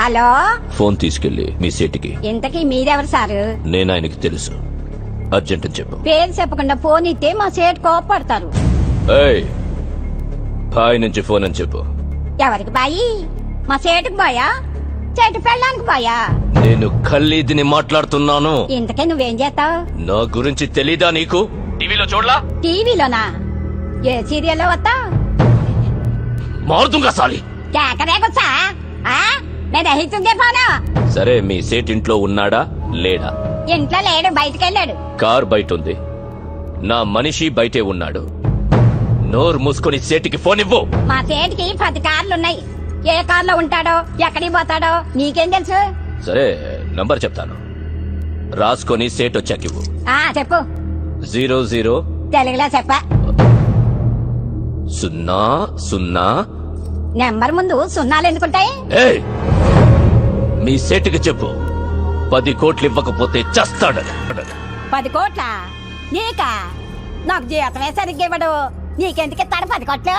Hello, phone తీసుకెళ్లి మీ సేటికి. ఇంతకీ మీరెవరు సారు? నేను ఆయనకి తెలుసు. అర్జెంట్ అని చెప్పు. పేరు చెప్పకుండా ఫోన్ ఇస్తే మా సేటు కోపడతారు. ఏయ్, బాయ్ నుంచి ఫోన్ అని చెప్పు. ఎవరికి బాయి? మా సేటుకు బాయా, చెట్టు పెళ్ళానికి బాయా? నేను ఖల్లీదిని మాట్లాడుతున్నాను. ఇంతకే నువ్వేం చేస్తావు? నా గురించి తెలీదా నీకు? టీవీలో చూడలా? టీవీలోనా? ఏ సీరియల్లో వస్తా? మారుతుంగా సాలి. కేకరేకొచ్చా? నేను రహితుందే పోను. సరే, మీ సేట్ ఇంట్లో ఉన్నాడా లేడా? ఇంట్లో లేడు, బయటకెళ్ళాడు. కార్ బయట ఉంది. నా మనిషి బయటే ఉన్నాడు. నోరు మూసుకొని సేటికి ఫోన్ ఇవ్వు. మా సేటికి 10 కార్లున్నాయి. ఏ కార్లో ఉంటాడో, ఎక్కడికి పోతాడో నీకేం తెలుసు? సరే, నంబర్ చెప్తాను, రాసుకొని సేట్ వచ్చాక ఇవ్వు. చెప్పు. 00 తెలుగులో చెప్ప. 00. నెంబర్ ముందు సున్నాలు ఎందుకుంటాయి? ఏయ్, మీ సేటుకి చెప్పు, 10 కోట్లు ఇవ్వకపోతే చస్తాడని. 10 కోట్ల? నీకా? నాకు జీతమే సరిగ్గా ఇవ్వడు. నీకెందుకు ఇస్తాడు 10 కోట్లు?